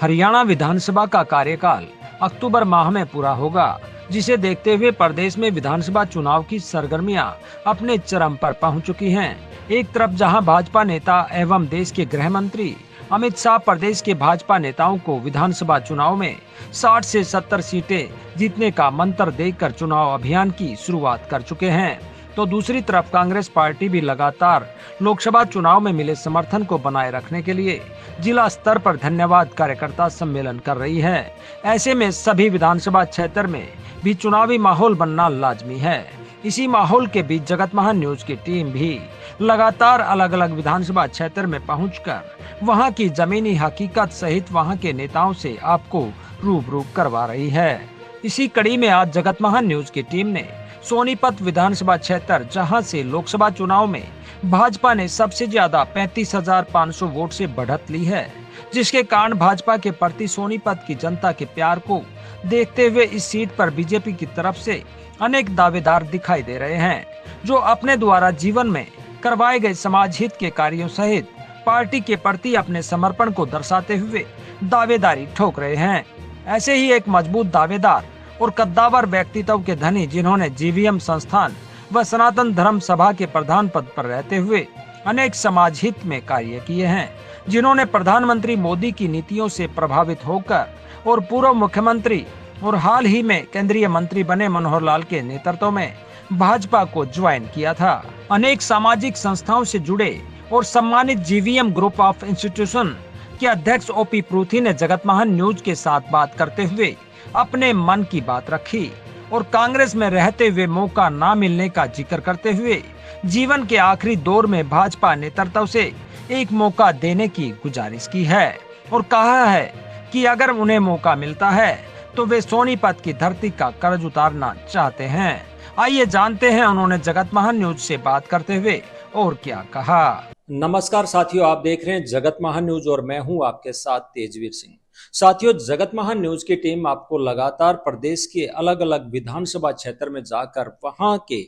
हरियाणा विधानसभा का कार्यकाल अक्टूबर माह में पूरा होगा, जिसे देखते हुए प्रदेश में विधानसभा चुनाव की सरगर्मियां अपने चरम पर पहुंच चुकी हैं। एक तरफ जहां भाजपा नेता एवं देश के गृह मंत्री अमित शाह प्रदेश के भाजपा नेताओं को विधानसभा चुनाव में 60 से 70 सीटें जीतने का मंत्र देकर चुनाव अभियान की शुरुआत कर चुके हैं, तो दूसरी तरफ कांग्रेस पार्टी भी लगातार लोकसभा चुनाव में मिले समर्थन को बनाए रखने के लिए जिला स्तर पर धन्यवाद कार्यकर्ता सम्मेलन कर रही है। ऐसे में सभी विधानसभा क्षेत्र में भी चुनावी माहौल बनना लाजमी है। इसी माहौल के बीच जगत महान न्यूज की टीम भी लगातार अलग अलग विधानसभा क्षेत्र में पहुंचकर वहां की जमीनी हकीकत सहित वहां के नेताओं से आपको रूबरू करवा रही है। इसी कड़ी में आज जगत महान न्यूज की टीम ने सोनीपत विधानसभा क्षेत्र, जहां से लोकसभा चुनाव में भाजपा ने सबसे ज्यादा 35,500 वोट से बढ़त ली है, जिसके कारण भाजपा के प्रति सोनीपत की जनता के प्यार को देखते हुए इस सीट पर बीजेपी की तरफ से अनेक दावेदार दिखाई दे रहे हैं, जो अपने द्वारा जीवन में करवाए गए समाज हित के कार्यों सहित पार्टी के प्रति अपने समर्पण को दर्शाते हुए दावेदारी ठोक रहे हैं। ऐसे ही एक मजबूत दावेदार और कद्दावर व्यक्तित्व के धनी, जिन्होंने जीवीएम संस्थान व सनातन धर्म सभा के प्रधान पद पर रहते हुए अनेक समाज हित में कार्य किए हैं, जिन्होंने प्रधानमंत्री मोदी की नीतियों से प्रभावित होकर और पूर्व मुख्यमंत्री और हाल ही में केंद्रीय मंत्री बने मनोहर लाल के नेतृत्व में भाजपा को ज्वाइन किया था। अनेक सामाजिक संस्थाओं से जुड़े और सम्मानित जीवीएम ग्रुप ऑफ इंस्टीट्यूशन के अध्यक्ष ओपी पृथ्वी ने जगत महान न्यूज के साथ बात करते हुए अपने मन की बात रखी और कांग्रेस में रहते हुए मौका न मिलने का जिक्र करते हुए जीवन के आखिरी दौर में भाजपा नेतृत्व से एक मौका देने की गुजारिश की है और कहा है कि अगर उन्हें मौका मिलता है तो वे सोनीपत की धरती का कर्ज उतारना चाहते हैं। आइए जानते हैं उन्होंने जगत महान न्यूज से बात करते हुए और क्या कहा। नमस्कार साथियों, आप देख रहे हैं जगत महान न्यूज और मैं हूं आपके साथ तेजवीर सिंह। साथियों, जगत महान न्यूज की टीम आपको लगातार प्रदेश के अलग अलग विधानसभा क्षेत्र में जाकर वहां के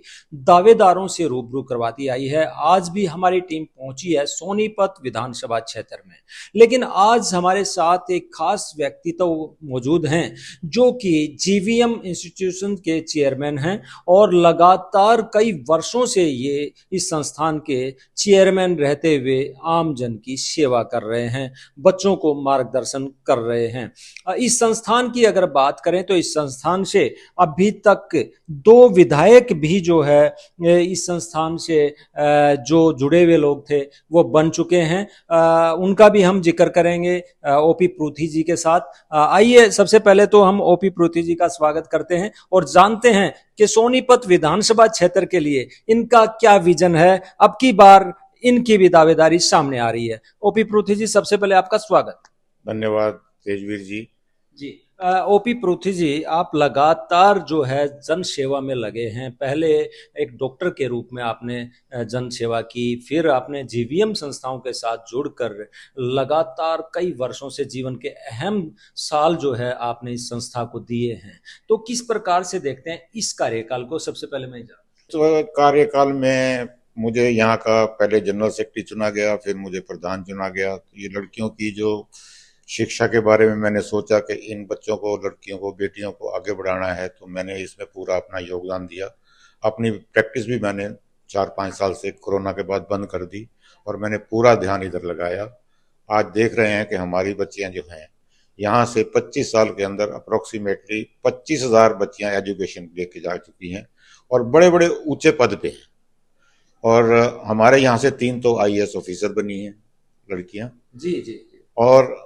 दावेदारों से रूबरू करवाती आई है। आज भी हमारी टीम पहुंची है सोनीपत विधानसभा क्षेत्र में, लेकिन आज हमारे साथ एक खास व्यक्तित्व मौजूद हैं जो कि जीवीएम इंस्टीट्यूशन के चेयरमैन हैं और लगातार कई वर्षों से ये इस संस्थान के चेयरमैन रहते हुए आम जन की सेवा कर रहे हैं, बच्चों को मार्गदर्शन कर रहे हैं। इस संस्थान की अगर बात करें तो इस संस्थान से अभी तक 2 विधायक भी जो है इस संस्थान से जो जुड़े हुए लोग थे वो बन चुके हैं। उनका भी हम जिक्र करेंगे ओपी पृथ्वी जी के साथ। आइए सबसे पहले तो हम ओपी पृथ्वी जी का स्वागत करते हैं और जानते हैं कि सोनीपत विधानसभा क्षेत्र के लिए इनका क्या विजन है। अब की बार इनकी भी दावेदारी सामने आ रही है। ओपी पृथ्वी जी, सबसे पहले आपका स्वागत। धन्यवाद तेजवीर जी। ओपी पृथ्वी जी, आप लगातार जो है जन सेवा में लगे हैं। पहले एक डॉक्टर के रूप में आपने जन सेवा की, फिर आपने जीवीएम संस्थाओं के साथ जुड़कर लगातार कई वर्षों से जीवन के अहम साल जो है आपने इस संस्था को दिए हैं। तो किस प्रकार से देखते हैं इस कार्यकाल को? सबसे पहले मैं तो कार्यकाल में मुझे यहाँ का पहले जनरल सेक्रेटरी चुना गया, फिर मुझे प्रधान चुना गया। ये लड़कियों की जो शिक्षा के बारे में मैंने सोचा कि इन बच्चों को, लड़कियों को, बेटियों को आगे बढ़ाना है, तो मैंने इसमें पूरा अपना योगदान दिया। अपनी प्रैक्टिस भी मैंने 4-5 साल से कोरोना के बाद बंद कर दी और मैंने पूरा ध्यान इधर लगाया। आज देख रहे हैं कि हमारी बच्चियां जो हैं यहाँ से 25 साल के अंदर अप्रोक्सीमेटली 25,000 बच्चियां एजुकेशन लेके जा चुकी हैं और बड़े बड़े ऊंचे पद पे हैं। और हमारे यहाँ से 3 तो आईएएस ऑफिसर बनी हैं लड़कियां। जी। और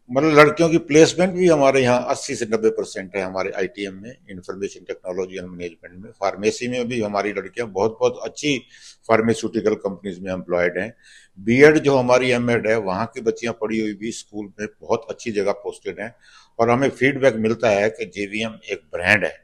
मतलब लड़कियों की प्लेसमेंट भी हमारे यहाँ 80 से 90% है हमारे आईटीएम में, इंफॉर्मेशन टेक्नोलॉजी एंड मैनेजमेंट में। फार्मेसी में भी हमारी लड़कियां बहुत बहुत अच्छी फार्मास्यूटिकल कंपनीज में एम्प्लॉयड हैं। बीएड जो हमारी एमएड है, वहाँ की बच्चियां पढ़ी हुई भी स्कूल में बहुत अच्छी जगह पोस्टेड हैं। और हमें फीडबैक मिलता है कि जीवीएम एक ब्रांड है।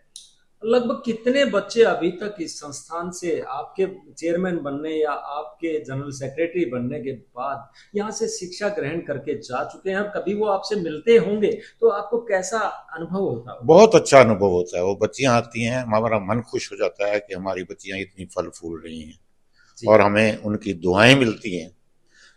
लगभग कितने बच्चे अभी तक इस संस्थान से आपके चेयरमैन बनने या आपके जनरल सेक्रेटरी बनने के बाद यहाँ से शिक्षा ग्रहण करके जा चुके हैं? कभी वो आपसे मिलते होंगे तो आपको कैसा अनुभव होता है? बहुत अच्छा अनुभव होता है। वो बच्चियां आती हैं, हमारा मन खुश हो जाता है कि हमारी बच्चियां इतनी फल फूल रही हैं और हमें उनकी दुआएं मिलती हैं।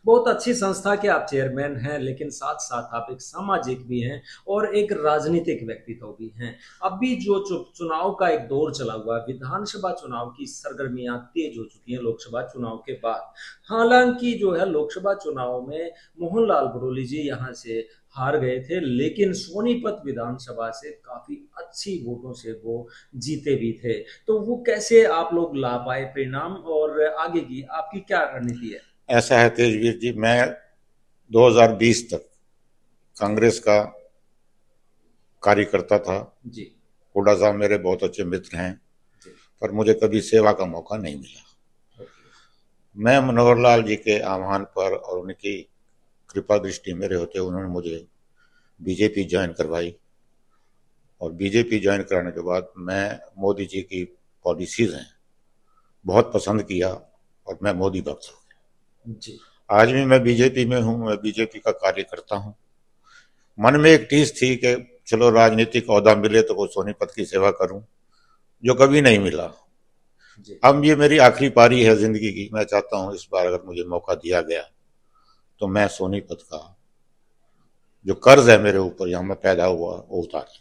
बहुत अच्छी संस्था के आप चेयरमैन हैं, लेकिन साथ साथ आप एक सामाजिक भी हैं और एक राजनीतिक व्यक्तित्व भी हैं। अभी जो चुनाव का एक दौर चला हुआ है, विधानसभा चुनाव की सरगर्मियां तेज हो चुकी हैं लोकसभा चुनाव के बाद। हालांकि जो है लोकसभा चुनाव में मोहनलाल बुरोली जी यहाँ से हार गए थे, लेकिन सोनीपत विधानसभा से काफी अच्छी वोटों से वो जीते भी थे। तो वो कैसे आप लोग ला पाए परिणाम, और आगे की आपकी क्या रणनीति है? ऐसा है तेजवीर जी, मैं 2020 तक कांग्रेस का कार्यकर्ता था। जी। हुड्डा साहब मेरे बहुत अच्छे मित्र हैं, जी। पर मुझे कभी सेवा का मौका नहीं मिला। मैं मनोहर लाल जी के आह्वान पर और उनकी कृपा दृष्टि मेरे होते उन्होंने मुझे बीजेपी ज्वाइन करवाई, और बीजेपी ज्वाइन कराने के बाद मैं मोदी जी की पॉलिसीज हैं बहुत पसंद किया, और मैं मोदी भक्त हूँ। जी। आज भी मैं बीजेपी में हूँ, मैं बीजेपी का कार्यकर्ता हूँ। मन में एक टीस थी कि चलो राजनीतिक ओहदा मिले तो वो सोनीपत की सेवा करूं, जो कभी नहीं मिला। जी। अब ये मेरी आखिरी पारी है जिंदगी की। मैं चाहता हूं इस बार अगर मुझे मौका दिया गया तो मैं सोनीपत का जो कर्ज है मेरे ऊपर, यहाँ मैं पैदा हुआ, वो उतार दूं।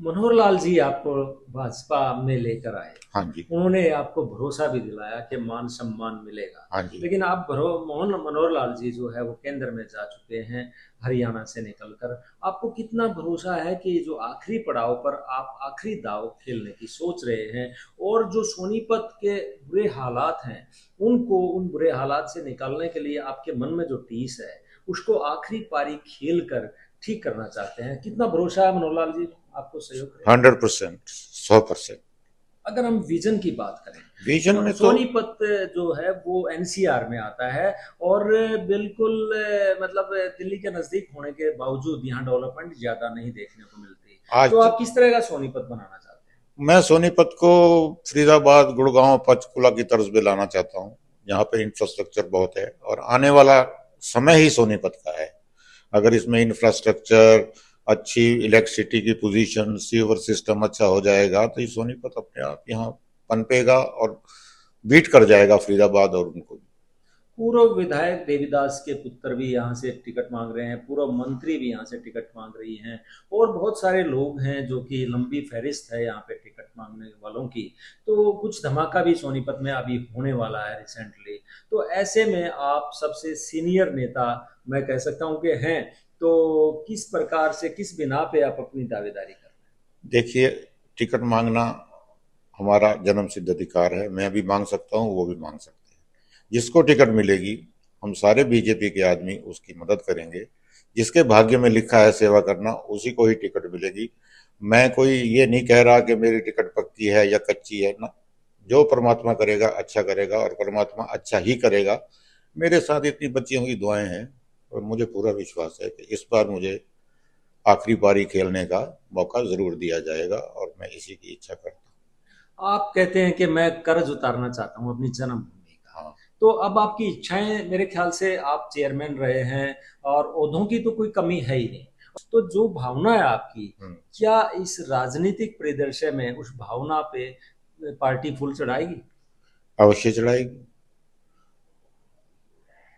मनोहर लाल जी आपको भाजपा में लेकर आए, हाँ जी। उन्होंने आपको भरोसा भी दिलाया कि मान सम्मान मिलेगा। हाँ जी। लेकिन आप मनोहर लाल जी जो है वो केंद्र में जा चुके हैं हरियाणा से निकलकर। आपको कितना भरोसा है कि जो आखिरी पड़ाव पर आप आखिरी दाव खेलने की सोच रहे हैं, और जो सोनीपत के बुरे हालात हैं उनको, उन बुरे हालात से निकालने के लिए आपके मन में जो टीस है उसको आखिरी पारी खेल कर ठीक करना चाहते हैं? कितना भरोसा है मनोहर लाल जी आपको सहयोग करेंगे? 100%, 100%। अगर हम विजन की बात करें, विजन में तो सोनीपत जो है वो एनसीआर में आता है, और बिल्कुल मतलब दिल्ली के नजदीक होने के बावजूद यहाँ डेवलपमेंट ज्यादा नहीं देखने को मिलती। तो आज आप किस तरह का सोनीपत बनाना चाहते हैं? मैं सोनीपत को फरीदाबाद, गुड़गांव, पंचकुला की तर्ज पे लाना चाहता हूँ, जहाँ पे इंफ्रास्ट्रक्चर बहुत है, और आने वाला समय ही सोनीपत का है। अगर इसमें इंफ्रास्ट्रक्चर, अच्छी इलेक्ट्रिसिटी की पोजीशन, सीवर सिस्टम अच्छा हो जाएगा तो ये सोनीपत अपने आप यहाँ पनपेगा और बीट कर जाएगा फरीदाबाद और उनको भी। पूर्व विधायक देवीदास के पुत्र भी यहाँ से टिकट मांग रहे हैं, पूर्व मंत्री भी यहाँ से टिकट मांग रही हैं, और बहुत सारे लोग हैं जो कि लंबी फहरिस्त है यहाँ पे टिकट मांगने वालों की। तो कुछ धमाका भी सोनीपत में अभी होने वाला है रिसेंटली। तो ऐसे में आप सबसे सीनियर नेता मैं कह सकता हूँ कि हैं, तो किस प्रकार से, किस बिना पे आप अपनी दावेदारी कर रहे हैं? देखिए, टिकट मांगना हमारा जन्म सिद्ध अधिकार है। मैं भी मांग सकता हूँ, वो भी मांग सकते हैं। जिसको टिकट मिलेगी, हम सारे बीजेपी के आदमी उसकी मदद करेंगे। जिसके भाग्य में लिखा है सेवा करना, उसी को ही टिकट मिलेगी। मैं कोई ये नहीं कह रहा कि मेरी टिकट पक्की है या कच्ची है ना। जो परमात्मा करेगा अच्छा करेगा, और परमात्मा अच्छा ही करेगा। मेरे साथ इतनी बच्चियों की दुआएं हैं, और मुझे पूरा विश्वास है कि इस बार मुझे आखिरी पारी खेलने का मौका जरूर दिया जाएगा, और मैं इसी की इच्छा करता आप कहते हैं कि मैं कर्ज उतारना चाहता हूँ अपनी जन्मभूमि हूँ। का। हाँ। तो अब आपकी इच्छाएं, मेरे ख्याल से आप चेयरमैन रहे हैं और ओहदों की तो कोई कमी है ही नहीं। तो जो भावना है आपकी, क्या इस राजनीतिक परिदृश्य में उस भावना पे पार्टी फूल चढ़ाएगी? अवश्य चढ़ाएगी।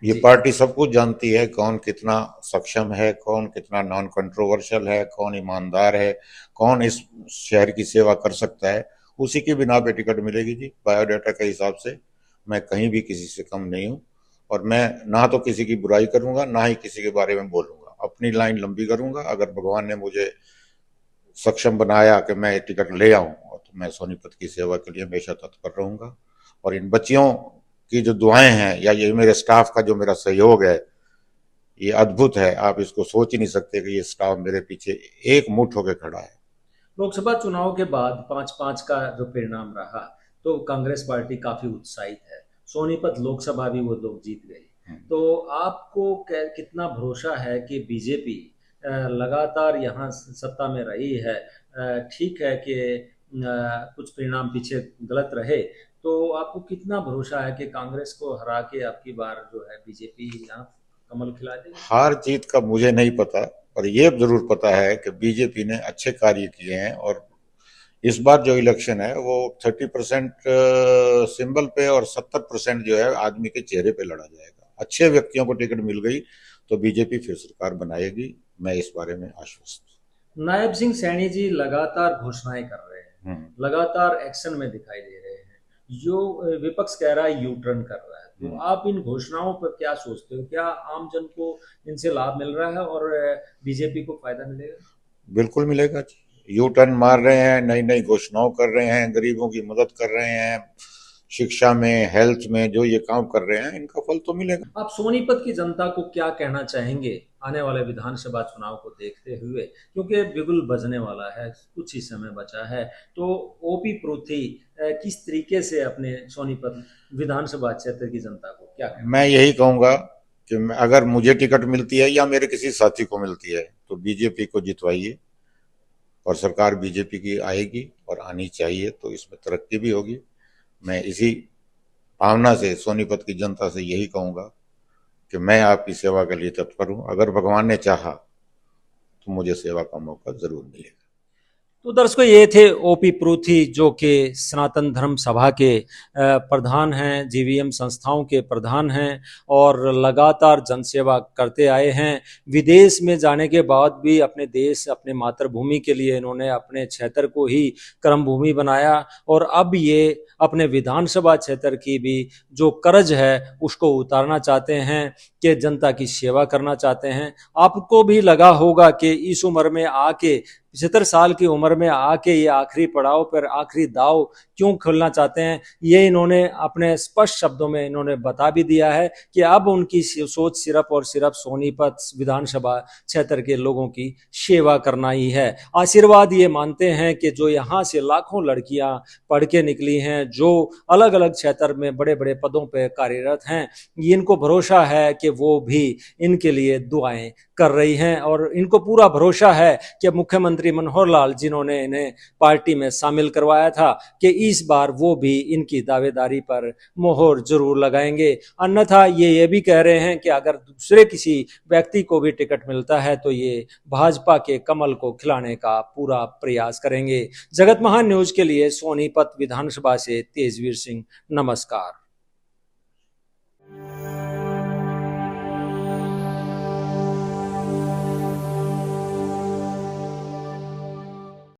ये जी। पार्टी सब कुछ जानती है, कौन कितना सक्षम है, कौन कितना नॉन कंट्रोवर्शियल है, कौन ईमानदार है, कौन इस शहर की सेवा कर सकता है। उसी की बिना पे टिकट मिलेगी जी। बायोडाटा के हिसाब से मैं कहीं भी किसी से कम नहीं हूँ, और मैं ना तो किसी की बुराई करूंगा, ना ही किसी के बारे में बोलूंगा। अपनी लाइन लंबी करूंगा। अगर भगवान ने मुझे सक्षम बनाया कि मैं टिकट ले आऊं, तो मैं सोनीपत की सेवा के लिए हमेशा तत्पर रहूंगा। और इन बच्चियों की जो दुआएं हैं, या ये मेरे स्टाफ का जो मेरा सहयोग है, ये अद्भुत है। आप इसको सोच ही नहीं सकते कि ये स्टाफ मेरे पीछे एक मुठ होकर खड़ा है। लोकसभा चुनाव के बाद 5-5 का जो परिणाम रहा, तो कांग्रेस पार्टी काफी उत्साहित है। सोनीपत लोकसभा भी वो लोग जीत गए। तो आपको कितना भरोसा है कि बीजेपी लगातार यहाँ सत्ता में रही है? ठीक है कि कुछ परिणाम पीछे गलत रहे, तो आपको कितना भरोसा है कि कांग्रेस को हरा के अब की बार जो है बीजेपी यहाँ कमल खिला देगी? हार जीत का मुझे नहीं पता, पर यह जरूर पता है कि बीजेपी ने अच्छे कार्य किए हैं, और इस बार जो इलेक्शन है वो 30% सिंबल पे और 70% जो है आदमी के चेहरे पे लड़ा जाएगा। अच्छे व्यक्तियों को टिकट मिल गई तो बीजेपी फिर सरकार बनाएगी, मैं इस बारे में आश्वस्त हूँ। नायब सिंह सैनी जी लगातार घोषणाएं कर रहे हैं, लगातार एक्शन में दिखाई दे रहे हैं। जो विपक्ष कह रहा है यू टर्न कर रहा है, तो आप इन घोषणाओं पर क्या सोचते हो? क्या आम जन को इनसे लाभ मिल रहा है और बीजेपी को फायदा मिलेगा? बिल्कुल मिलेगा। यू टर्न मार रहे हैं, नई नई घोषणाओं कर रहे हैं, गरीबों की मदद कर रहे हैं, शिक्षा में, हेल्थ में जो ये काम कर रहे हैं, इनका फल तो मिलेगा। आप सोनीपत की जनता को क्या कहना चाहेंगे आने वाले विधानसभा चुनाव को देखते हुए, क्योंकि बिगुल बजने वाला है, कुछ ही समय बचा है, तो ओपी पृथ्वी किस तरीके से अपने सोनीपत विधानसभा क्षेत्र की जनता को क्या कहना? मैं यही कहूंगा कि अगर मुझे टिकट मिलती है या मेरे किसी साथी को मिलती है तो बीजेपी को जितवाइए, और सरकार बीजेपी की आएगी और आनी चाहिए, तो इसमें तरक्की भी होगी। मैं इसी भावना से सोनीपत की जनता से यही कहूंगा कि मैं आपकी सेवा के लिए तत्पर हूं। अगर भगवान ने चाहा तो मुझे सेवा का मौका जरूर मिलेगा। तो दर्शकों, ये थे ओपी पृथ्वी, जो कि सनातन धर्म सभा के प्रधान हैं, जीवीएम संस्थाओं के प्रधान हैं और लगातार जनसेवा करते आए हैं। विदेश में जाने के बाद भी अपने देश, अपने मातृभूमि के लिए इन्होंने अपने क्षेत्र को ही कर्मभूमि बनाया और अब ये अपने विधानसभा क्षेत्र की भी जो कर्ज है उसको उतारना चाहते हैं, कि जनता की सेवा करना चाहते हैं। आपको भी लगा होगा कि इस उम्र में आके, 75 साल की उम्र में आके ये आखिरी पड़ाव पर आखिरी दाव क्यों खेलना चाहते हैं, ये इन्होंने अपने स्पष्ट शब्दों में इन्होंने बता भी दिया है कि अब उनकी सोच सिर्फ और सिर्फ सोनीपत विधानसभा क्षेत्र के लोगों की सेवा करना ही है। आशीर्वाद ये मानते हैं कि जो यहाँ से लाखों लड़कियां पढ़ के निकली हैं, जो अलग अलग क्षेत्र में बड़े बड़े पदों पर कार्यरत हैं, इनको भरोसा है कि वो भी इनके लिए दुआएं कर रही हैं और इनको पूरा भरोसा है कि मुख्यमंत्री मनोहर लाल, जिन्होंने इन्हें पार्टी में शामिल करवाया था, कि इस बार वो भी इनकी दावेदारी पर मोहर जरूर लगाएंगे। अन्यथा ये भी कह रहे हैं कि अगर दूसरे किसी व्यक्ति को भी टिकट मिलता है तो ये भाजपा के कमल को खिलाने का पूरा प्रयास करेंगे। जगत महान न्यूज के लिए सोनीपत विधानसभा से तेजवीर सिंह, नमस्कार।